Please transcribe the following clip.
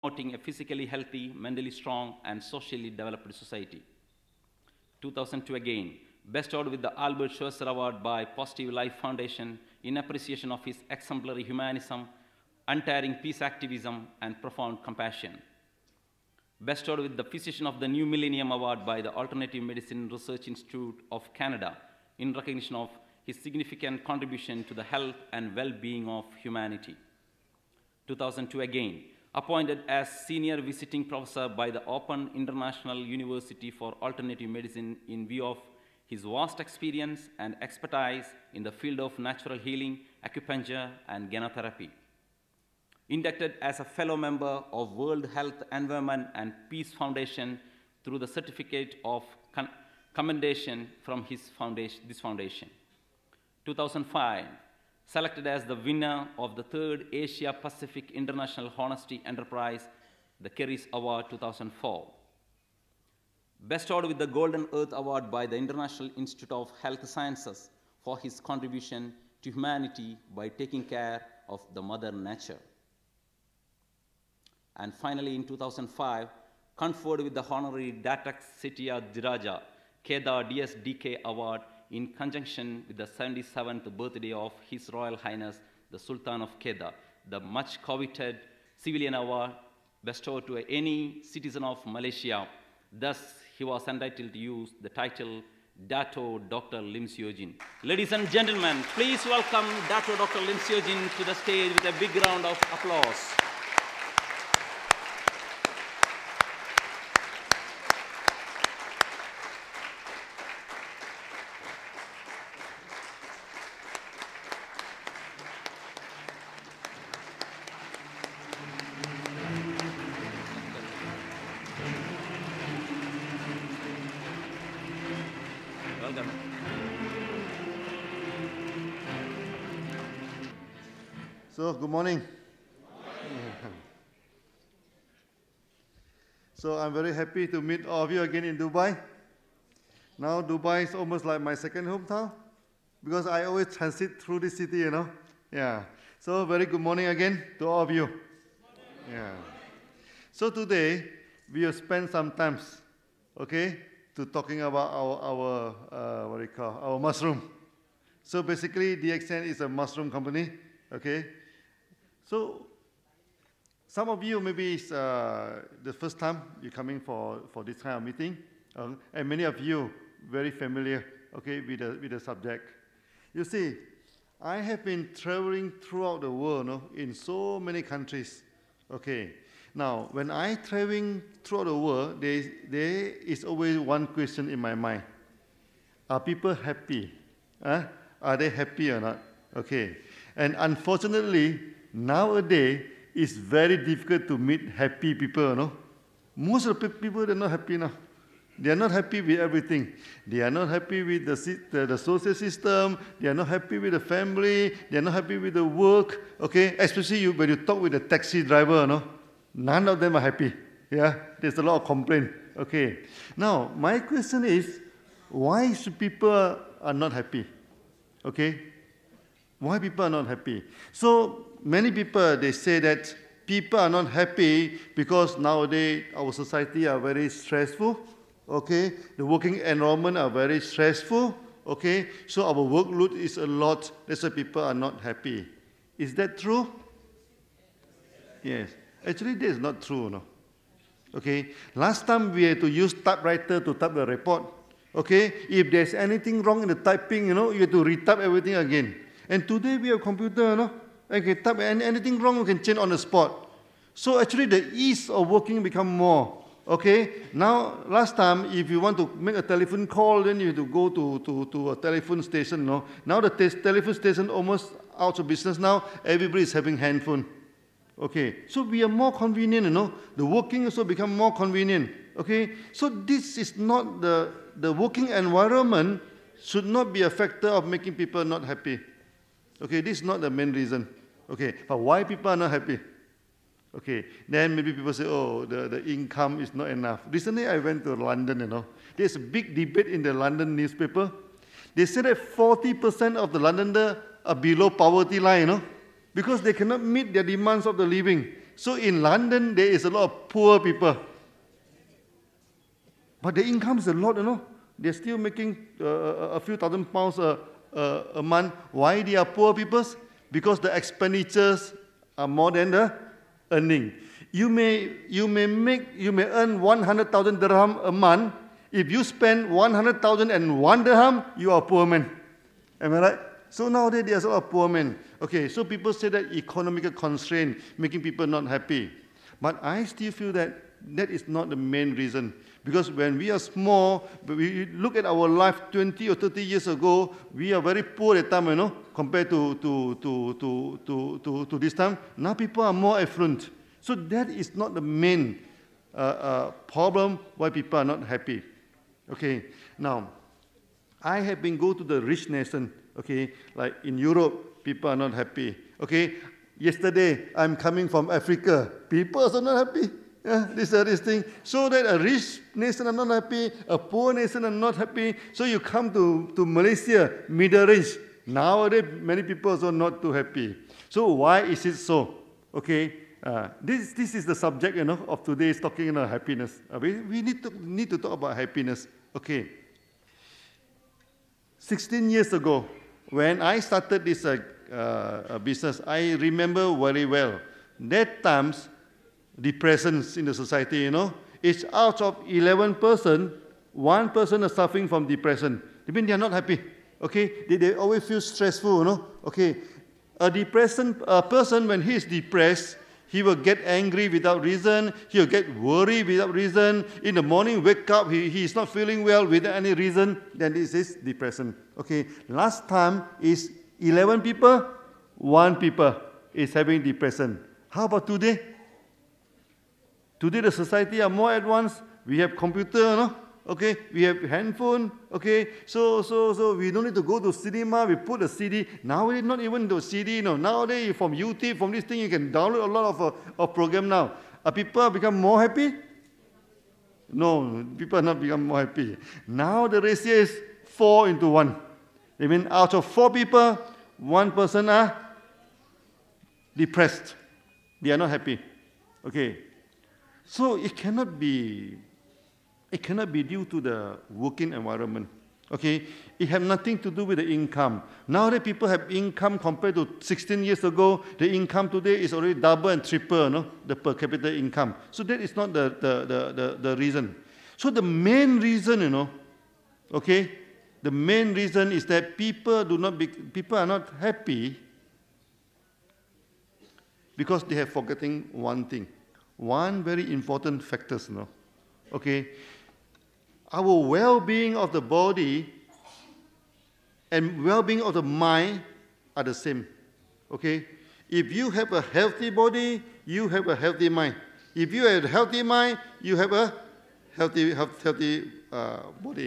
promoting a physically healthy, mentally strong, and socially developed society. 2002 again, bestowed with the Albert Schweitzer Award by Positive Life Foundation in appreciation of his exemplary humanism, untiring peace activism, and profound compassion. Bestowed with the Physician of the New Millennium Award by the Alternative Medicine Research Institute of Canada in recognition of his significant contribution to the health and well-being of humanity. 2002 again, appointed as Senior Visiting Professor by the Open International University for Alternative Medicine in view of his vast experience and expertise in the field of natural healing, acupuncture, and genotherapy. Inducted as a fellow member of World Health, Environment, and Peace Foundation through the certificate of commendation from this foundation. 2005, selected as the winner of the 3rd Asia Pacific International Honesty Enterprise, the Keris Award 2004. Bestowed with the Golden Earth Award by the International Institute of Health Sciences for his contribution to humanity by taking care of the Mother Nature. And finally, in 2005, conferred with the honorary Datak Setya Diraja Kedah DSDK Award in conjunction with the 77th birthday of His Royal Highness, the Sultan of Kedah, the much coveted civilian award bestowed to any citizen of Malaysia. Thus, he was entitled to use the title Dato Dr. Lim Seo Jin. Ladies and gentlemen, please welcome Dato Dr. Lim Seo Jin to the stage with a big round of applause. Welcome. So, good morning. So, I'm very happy to meet all of you again in Dubai. Now, Dubai is almost like my second hometown because I always transit through this city, you know. Yeah. So, very good morning again to all of you. Yeah. So, today, we will spend some time, okay, to talking about our mushroom. So basically, DXN is a mushroom company, okay? So some of you maybe it's the first time you're coming for this kind of meeting, and many of you very familiar, okay, with the subject. You see, I have been traveling throughout the world, no, in so many countries, okay? Now, when I traveling throughout the world, there is always one question in my mind. Are people happy? Are they happy or not? Okay. And unfortunately, nowadays, it's very difficult to meet happy people, no? Most of the people, they're not happy now. They are not happy with everything. They are not happy with the social system. They are not happy with the family. They are not happy with the work, okay? Especially when you talk with the taxi driver, no? None of them are happy. Yeah, there's a lot of complaint. Okay. Now, my question is, why should people are not happy? Okay. Why people are not happy? So many people they say that people are not happy because nowadays our society are very stressful. Okay. The working environment are very stressful. Okay. So our workload is a lot. That's why people are not happy. Is that true? Yes. Actually, that is not true, no. Okay. Last time we had to use typewriter to type the report. Okay. If there's anything wrong in the typing, you know, you have to retype everything again. And today we have computer, no. Okay, type anything wrong, we can change on the spot. So actually, the ease of working become more. Okay. Now, last time, if you want to make a telephone call, then you have to go to a telephone station, no. Now the telephone station almost out of business now. Everybody is having handphone. Okay, so we are more convenient, you know. The working also become more convenient. Okay, so this is not the working environment should not be a factor of making people not happy. Okay, this is not the main reason. Okay, but why people are not happy? Okay, then maybe people say, oh, the income is not enough. Recently, I went to London, you know. There's a big debate in the London newspaper. They say that 40% of the Londoners are below poverty line, you know. Because they cannot meet their demands of the living. So in London, there is a lot of poor people. But the income is a lot, you know. They're still making a few £1,000 a month. Why they are poor people? Because the expenditures are more than the earning. You may earn 100,000 dirham a month. If you spend 100,001 dirham, you are a poor man. Am I right? So nowadays there's a lot of poor men. Okay, so people say that economical constraint making people not happy. But I still feel that that is not the main reason. Because when we are small, we look at our life 20 or 30 years ago, we are very poor at the time, you know, compared to this time. Now people are more affluent. So that is not the main problem why people are not happy. Okay, now, I have been go to the rich nation, okay, like in Europe, people are not happy. Okay, yesterday, I'm coming from Africa, people are also not happy. Yeah, this thing. So that a rich nation are not happy, a poor nation are not happy. So you come to Malaysia, middle range. Nowadays, many people are also not too happy. So why is it so? Okay, this is the subject, you know, of today's talking about happiness. We need to talk about happiness. Okay. 16 years ago, when I started this business, I remember very well. That times, depressions in the society, you know, it's out of 11 persons, 1 person is suffering from depression. I mean, they are not happy. Okay, they always feel stressful, you know. Okay, a person when he is depressed, he will get angry without reason. He will get worried without reason. In the morning, wake up, he is not feeling well without any reason. Then this is depression. Okay, last time is 11 people, 1 people is having depression. How about today? Today the society are more advanced. We have computer, you know? Okay, we have handphone. Okay, so we don't need to go to cinema. We put a CD. Nowadays, not even the CD. No, nowadays from YouTube, from this thing, you can download a lot of program now. Are people become more happy? No, people are not become more happy. Now the ratio is 4:1. I mean, out of 4 people, 1 person are depressed. They are not happy. Okay. So it cannot be due to the working environment. Okay, it has nothing to do with the income. Now that people have income compared to 16 years ago, the income today is already double and triple, no? The per capita income. So that is not the reason. So the main reason, you know, okay, the main reason is that people are not happy because they have forgetting one thing. One very important factor, you know, okay? Our well-being of the body and well-being of the mind are the same, okay? If you have a healthy body, you have a healthy mind. If you have a healthy mind, you have a healthy body.